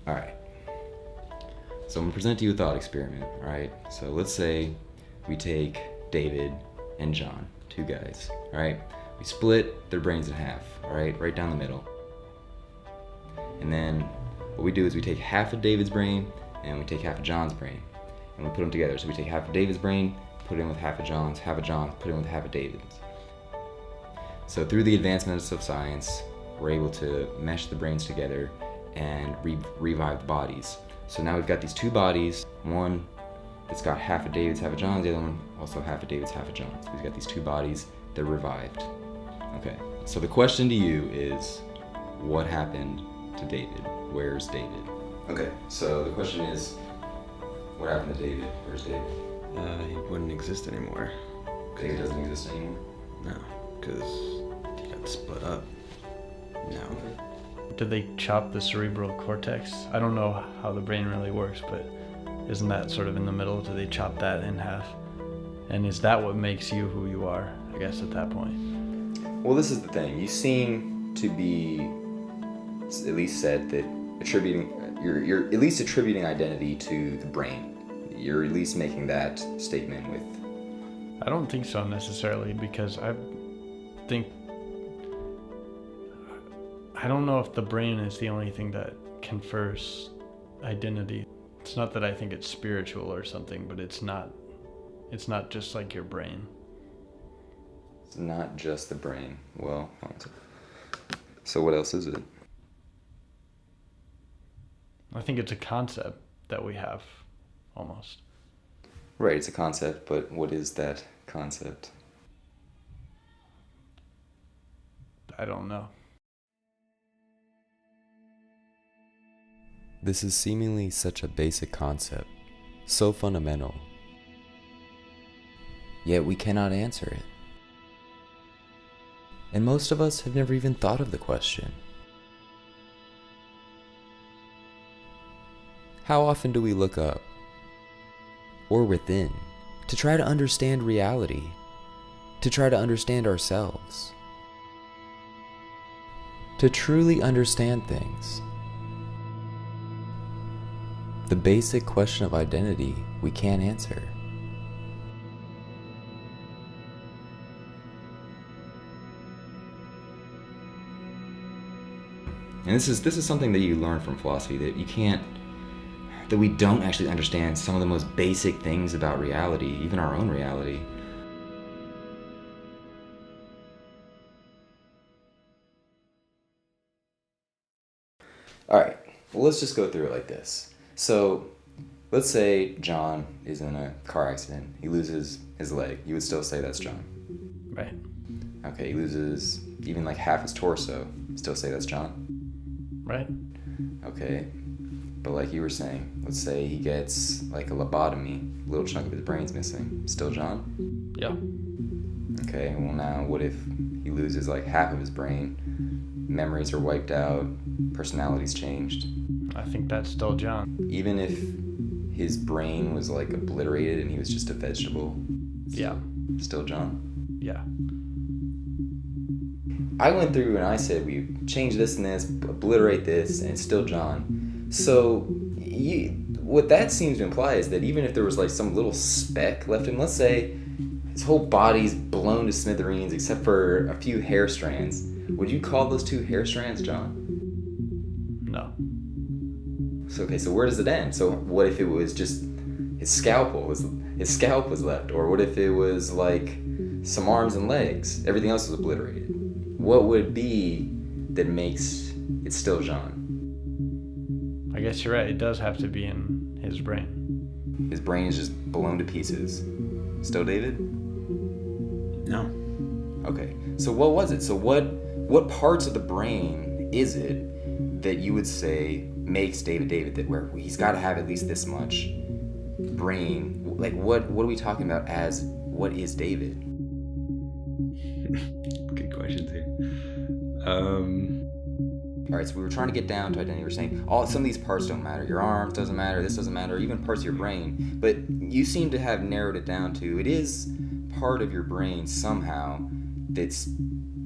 All right. So I'm gonna present to you a thought experiment, all right? So let's say we take David and John, two guys, all right? We split their brains in half, all right down the middle. And then what we do is we take half of David's brain and we take half of John's brain and we put them together. So we take half of David's brain, put it in with half of John's, put it in with half of David's. So through the advancements of science, we're able to mesh the brains together and revive the bodies. So now we've got these two bodies, one that's got half of David's, half of John's, the other one also half of David's, half of John's. We've got these two bodies, they're revived. Okay, so the question to you is, what happened to David? Where's David? Okay, so the question is, what happened to David? Where's David? He wouldn't exist anymore. David doesn't exist anymore? No, because he got split up. No. Did they chop the cerebral cortex? I don't know how the brain really works, but isn't that sort of in the middle? Do they chop that in half? And is that what makes you who you are, I guess, at that point? Well, this is the thing. You seem to be, at least said that you're at least attributing identity to the brain. You're at least making that statement with... I don't think so necessarily, because I don't know if the brain is the only thing that confers identity. It's not that I think it's spiritual or something, but it's not just like your brain. It's not just the brain. Well, so what else is it? I think it's a concept that we have, almost. Right, it's a concept, but what is that concept? I don't know. This is seemingly such a basic concept, so fundamental. Yet we cannot answer it. And most of us have never even thought of the question. How often do we look up, or within, to try to understand reality, to try to understand ourselves, to truly understand things? The basic question of identity we can't answer. And this is something that you learn from philosophy, that we don't actually understand some of the most basic things about reality, even our own reality. All right, well, let's just go through it like this. So let's say John is in a car accident. He loses his leg. You would still say that's John. Right. Okay, he loses even like half his torso. Still say that's John. Right. Okay, but like you were saying, let's say he gets like a lobotomy, a little chunk of his brain's missing. Still John? Yeah. Okay, well now what if he loses like half of his brain, memories are wiped out, personality's changed? I think that's still John. Even if his brain was like obliterated and he was just a vegetable? Yeah. Still John? Yeah. I went through and I said we change this and this, obliterate this, and it's still John. So what that seems to imply is that even if there was like some little speck left in, let's say his whole body's blown to smithereens except for a few hair strands, would you call those two hair strands John? No. So, okay, so where does it end? So what if it was just his scalp was left? Or what if it was like some arms and legs? Everything else was obliterated. What would it be that makes it still John? I guess you're right. It does have to be in his brain. His brain is just blown to pieces. Still David? No. Okay, so what was it? So what parts of the brain is it that you would say makes David David, that where he's got to have at least this much brain? Like what are we talking about as what is David? Good questions here. All right, so we were trying to get down to identity. We were saying some of these parts don't matter. Your arms doesn't matter, this doesn't matter, even parts of your brain. But you seem to have narrowed it down to it is part of your brain somehow that's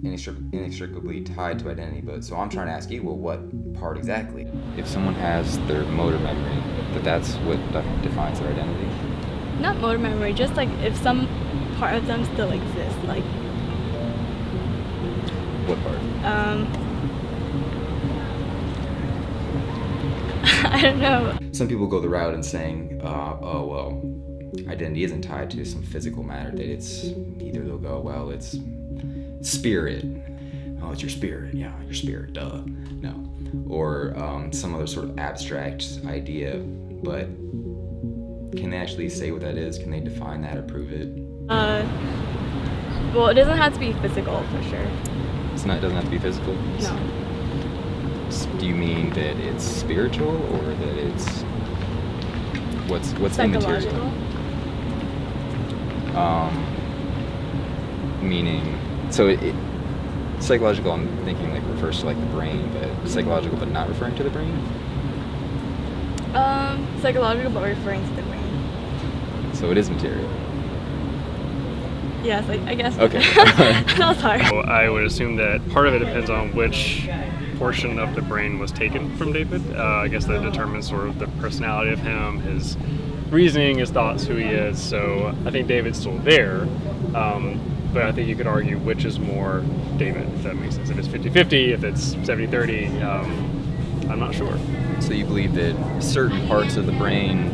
inextricably tied to identity, but so I'm trying to ask you, well, what part exactly? If someone has their motor memory, that's what defines their identity. Not motor memory, just like if some part of them still exists, like What part? I don't know. Some people go the route in saying, oh, well, identity isn't tied to some physical matter, that it's either they'll go, well, it's spirit. Oh, it's your spirit. Yeah, your spirit, duh. No. Or some other sort of abstract idea, but can they actually say what that is? Can they define that or prove it? Well, it doesn't have to be physical for sure. It doesn't have to be physical? No. Do you mean that it's spiritual or that it's what's Psychological. immaterial? Meaning, so it psychological, I'm thinking like refers to like the brain, but psychological but not referring to the brain? Psychological but referring to the brain. So it is material. Yes, I guess. Okay. That was hard. So I would assume that part of it depends on which portion of the brain was taken from David. I guess that determines sort of the personality of him, his reasoning, his thoughts, who he is. So I think David's still there, but I think you could argue which is more David, if that makes sense. If it's 50-50, if it's 70-30, I'm not sure. So you believe that certain parts of the brain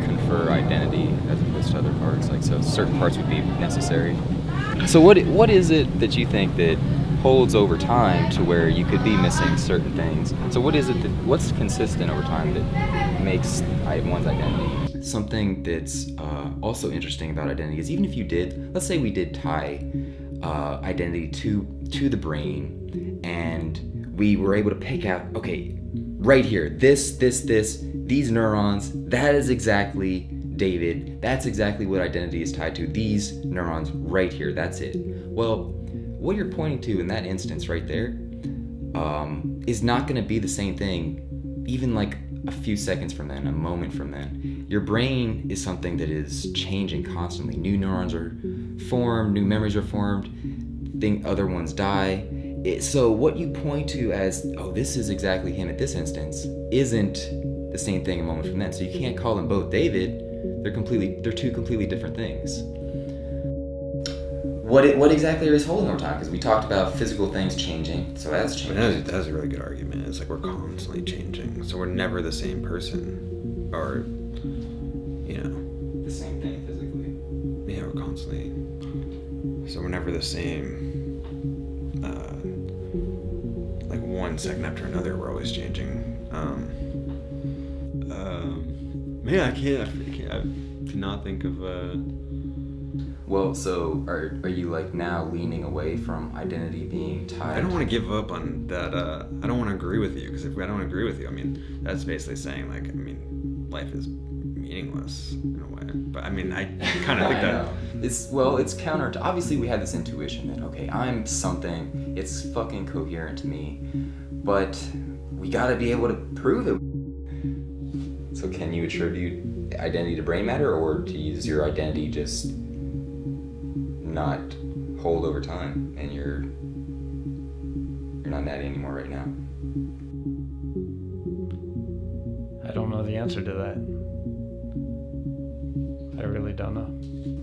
confer identity as opposed to other parts, like so certain parts would be necessary. So what is it that you think that holds over time to where you could be missing certain things? So what's consistent over time that makes one's identity? Something that's also interesting about identity is even if you did, let's say we did tie identity to the brain, and we were able to pick out, okay, right here, these neurons, that is exactly David, that's exactly what identity is tied to, these neurons right here, that's it. Well, what you're pointing to in that instance right there is not going to be the same thing even like a few seconds from then, a moment from then. Your brain is something that is changing constantly. New neurons are formed, new memories are formed, other ones die. So what you point to as, oh, this is exactly him at this instance, isn't the same thing a moment from then. So you can't call them both David. They're two completely different things. What exactly is holding over time? Because we talked about physical things changing, so that's changing. That's a really good argument. It's like we're constantly changing, so we're never the same person, or The same thing physically. Yeah, we're constantly. So we're never the same. Like 1 second after another, we're always changing. Man, I cannot think of. Well, so are you like now leaning away from identity being tied? I don't want to give up on that. I don't want to agree with you, because if I don't agree with you, I mean, that's basically saying like, I mean, life is meaningless in a way. But I mean, I kind of think that. It's counter to, obviously we had this intuition that, okay, I'm something, it's fucking coherent to me, but we gotta be able to prove it. So can you attribute identity to brain matter, or does your identity just not hold over time and you're not Natty anymore right now? I don't know the answer to that. I really don't know.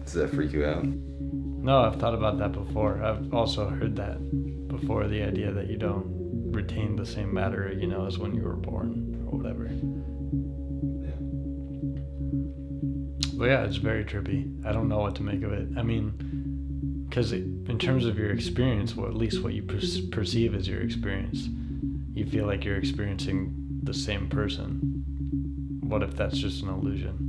Does that freak you out? No, I've thought about that before. I've also heard that before, the idea that you don't retain the same matter, as when you were born or whatever. Yeah. But yeah, it's very trippy. I don't know what to make of it. I mean, because in terms of your experience, at least what you perceive as your experience, you feel like you're experiencing the same person. What if that's just an illusion?